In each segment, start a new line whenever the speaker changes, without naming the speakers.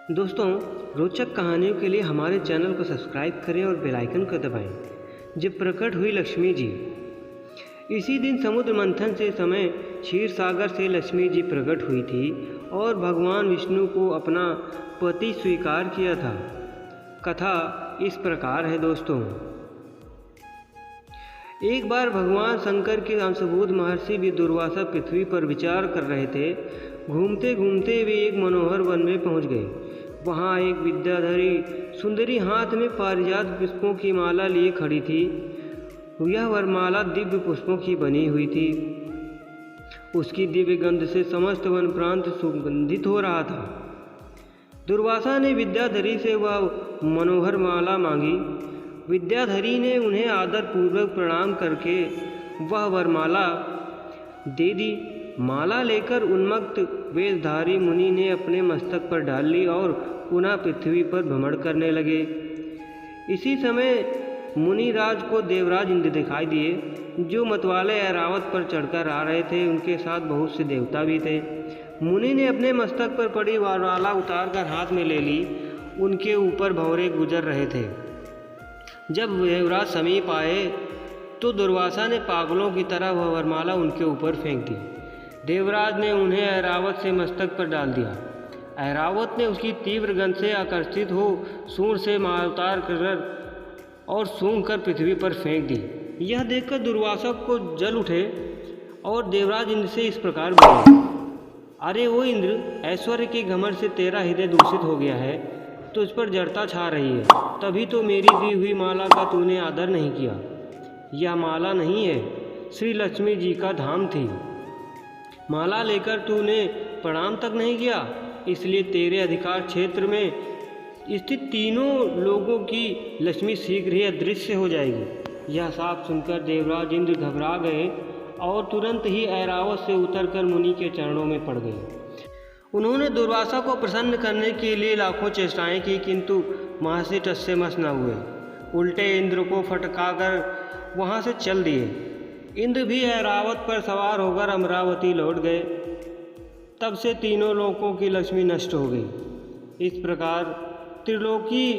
दोस्तों, रोचक कहानियों के लिए हमारे चैनल को सब्सक्राइब करें और बेल आइकन को दबाएं। जब प्रकट हुई लक्ष्मी जी। इसी दिन समुद्र मंथन से समय क्षीर सागर से लक्ष्मी जी प्रकट हुई थी और भगवान विष्णु को अपना पति स्वीकार किया था। कथा इस प्रकार है दोस्तों। एक बार भगवान शंकर के अंशभूत महर्षि भी दुर्वासा पृथ्वी पर विचार कर रहे थे। घूमते घूमते वे एक मनोहर वन में पहुंच गए। वहां एक विद्याधरी सुंदरी हाथ में पारिजात पुष्पों की माला लिए खड़ी थी। यह वरमाला दिव्य पुष्पों की बनी हुई थी। उसकी दिव्य गंध से समस्त वन प्रांत सुगंधित हो रहा था। दुर्वासा ने विद्याधरी से वह मनोहर माला मांगी। विद्याधरी ने उन्हें आदर पूर्वक प्रणाम करके वह वरमाला दे दी। माला लेकर उन्मत्त वेशधारी मुनि ने अपने मस्तक पर डाल ली और पुनः पृथ्वी पर भ्रमण करने लगे। इसी समय मुनिराज को देवराज इंद्र दिखाई दिए, जो मतवाले ऐरावत पर चढ़कर आ रहे थे। उनके साथ बहुत से देवता भी थे। मुनि ने अपने मस्तक पर पड़ी वरमाला उतार कर हाथ में ले ली। उनके ऊपर भंवरे गुजर रहे थे। जब देवराज समीप आए तो दुर्वासा ने पागलों की तरह वह वरमाला उनके ऊपर फेंक दी। देवराज ने उन्हें ऐरावत से मस्तक पर डाल दिया। ऐरावत ने उसकी तीव्र गंध से आकर्षित हो सूंड से माला उतार कर और सूंघ कर पृथ्वी पर फेंक दी। यह देखकर दुर्वासा को जल उठे और देवराज इंद्र से इस प्रकार बोले, अरे वो इंद्र, ऐश्वर्य के घमंड से तेरा हृदय दूषित हो गया है, तुझ पर जड़ता छा रही है। तभी तो मेरी दी हुई माला का तूने आदर नहीं किया। यह माला नहीं है, श्री लक्ष्मी जी का धाम थी। माला लेकर तूने प्रणाम तक नहीं किया, इसलिए तेरे अधिकार क्षेत्र में स्थित तीनों लोगों की लक्ष्मी शीघ्र ही अदृश्य हो जाएगी। यह साफ सुनकर देवराज इंद्र घबरा गए और तुरंत ही ऐरावत से उतरकर मुनि के चरणों में पड़ गए। उन्होंने दुर्वासा को प्रसन्न करने के लिए लाखों चेष्टाएं की, किंतु महर्षि टस से मस न हुए। उल्टे इंद्र को फटकाकर वहां से चल दिए। इंद्र भी ऐरावत पर सवार होकर अमरावती लौट गए। तब से तीनों लोकों की लक्ष्मी नष्ट हो गई। इस प्रकार त्रिलोकी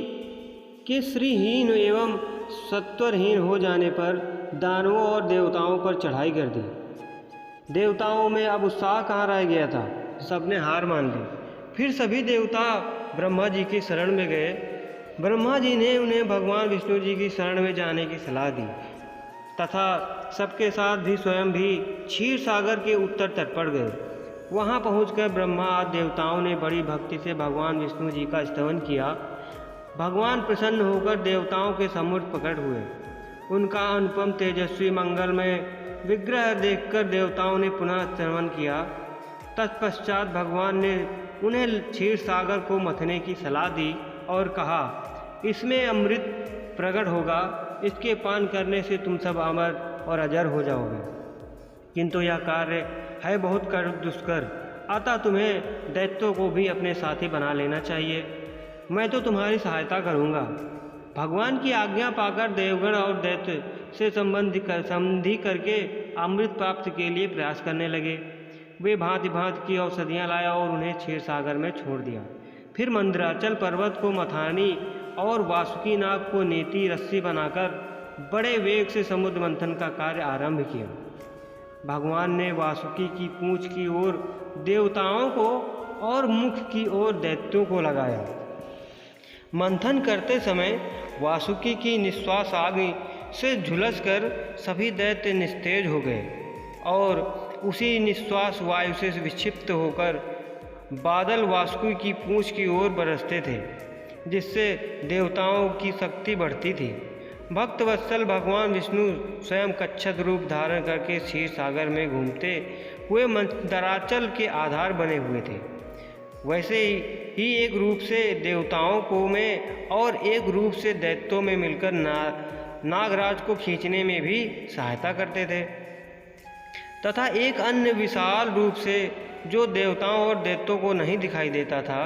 के श्रीहीन एवं सत्वरहीन हो जाने पर दानवों और देवताओं पर चढ़ाई कर दी। देवताओं में अब उत्साह कहाँ रह गया था, सबने हार मान ली। फिर सभी देवता ब्रह्मा जी की शरण में गए। ब्रह्मा जी ने उन्हें भगवान विष्णु जी की शरण में जाने की सलाह दी तथा सबके साथ भी स्वयं भी क्षीर सागर के उत्तर तट पर गए। वहां पहुंचकर ब्रह्मा आदि देवताओं ने बड़ी भक्ति से भगवान विष्णु जी का स्तवन किया। भगवान प्रसन्न होकर देवताओं के सम्मुख प्रकट हुए। उनका अनुपम तेजस्वी मंगलमय विग्रह देखकर देवताओं ने पुनः स्तवन किया। तत्पश्चात भगवान ने उन्हें क्षीर सागर को मथने की सलाह दी और कहा, इसमें अमृत प्रकट होगा, इसके पान करने से तुम सब अमर और अजर हो जाओगे। किंतु यह कार्य है बहुत दुष्कर, अतः तुम्हें दैत्यों को भी अपने साथी बना लेना चाहिए। मैं तो तुम्हारी सहायता करूँगा। भगवान की आज्ञा पाकर देवगण और दैत्य से संधि करके अमृत प्राप्त के लिए प्रयास करने लगे। वे भांति भांति की औषधियाँ लाया और उन्हें क्षीर सागर में छोड़ दिया। फिर मंदराचल पर्वत को मथानी और वासुकी नाग को नेति रस्सी बनाकर बड़े वेग से समुद्र मंथन का कार्य आरंभ किया। भगवान ने वासुकी की पूंछ की ओर देवताओं को और मुख की ओर दैत्यों को लगाया। मंथन करते समय वासुकी की निश्वास आग से झुलसकर सभी दैत्य निस्तेज हो गए और उसी निश्वास वायु से विक्षिप्त होकर बादल वासुकी की पूंछ की ओर बरसते थे, जिससे देवताओं की शक्ति बढ़ती थी। भक्त वत्सल भगवान विष्णु स्वयं कच्छप रूप धारण करके क्षीर सागर में घूमते हुए मंदराचल के आधार बने हुए थे। वैसे ही एक रूप से देवताओं को में और एक रूप से दैत्यों में मिलकर नागराज को खींचने में भी सहायता करते थे तथा एक अन्य विशाल रूप से जो देवताओं और दैत्यों को नहीं दिखाई देता था,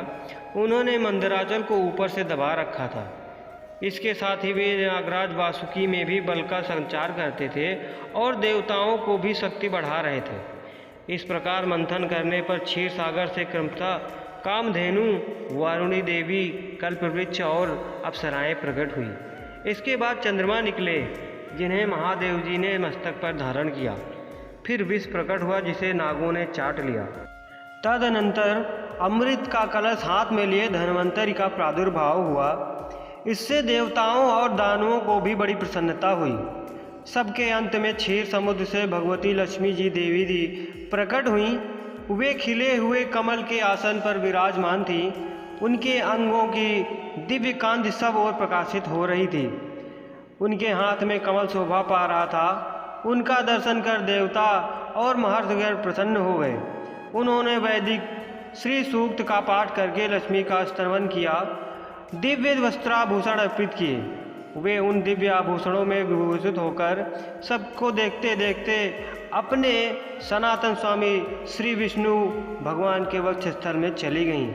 उन्होंने मंदराचल को ऊपर से दबा रखा था। इसके साथ ही वे नागराज वासुकी में भी बल का संचार करते थे और देवताओं को भी शक्ति बढ़ा रहे थे। इस प्रकार मंथन करने पर क्षीर सागर से क्रमशः कामधेनु, वारुणी देवी, कल्पवृक्ष और अप्सराएं प्रकट हुई। इसके बाद चंद्रमा निकले, जिन्हें महादेव जी ने मस्तक पर धारण किया। फिर विष प्रकट हुआ, जिसे नागों ने चाट लिया। तदनंतर अमृत का कलश हाथ में लिए धन्वंतरि का प्रादुर्भाव हुआ। इससे देवताओं और दानवों को भी बड़ी प्रसन्नता हुई। सबके अंत में क्षीर समुद्र से भगवती लक्ष्मी जी देवी दी प्रकट हुई। वे खिले हुए कमल के आसन पर विराजमान थी। उनके अंगों की दिव्य कांति सब ओर प्रकाशित हो रही थी। उनके हाथ में कमल शोभा पा रहा था। उनका दर्शन कर देवता और महर्षिगण प्रसन्न हो गए। उन्होंने वैदिक श्री सूक्त का पाठ करके लक्ष्मी का स्तवन किया, दिव्य वस्त्राभूषण अर्पित किए। वे उन दिव्य आभूषणों में विभूषित होकर सबको देखते देखते अपने सनातन स्वामी श्री विष्णु भगवान के वक्षस्थल में चली गईं।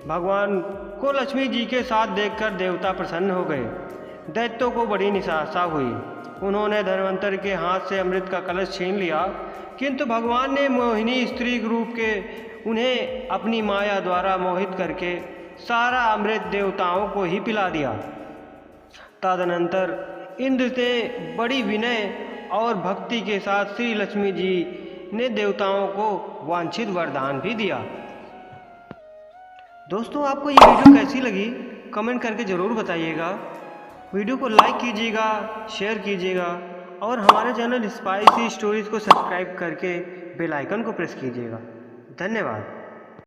भगवान को लक्ष्मी जी के साथ देखकर देवता प्रसन्न हो गए। दैत्यों को बड़ी निराशा हुई। उन्होंने धन्वंतरि के हाथ से अमृत का कलश छीन लिया, किंतु भगवान ने मोहिनी स्त्री रूप के उन्हें अपनी माया द्वारा मोहित करके सारा अमृत देवताओं को ही पिला दिया। तदनंतर इंद्र से बड़ी विनय और भक्ति के साथ श्री लक्ष्मी जी ने देवताओं को वांछित वरदान भी दिया। दोस्तों, आपको ये वीडियो कैसी लगी कमेंट करके ज़रूर बताइएगा। वीडियो को लाइक कीजिएगा, शेयर कीजिएगा और हमारे चैनल स्पाइसी स्टोरीज़ को सब्सक्राइब करके बेल आइकन को प्रेस कीजिएगा। धन्यवाद।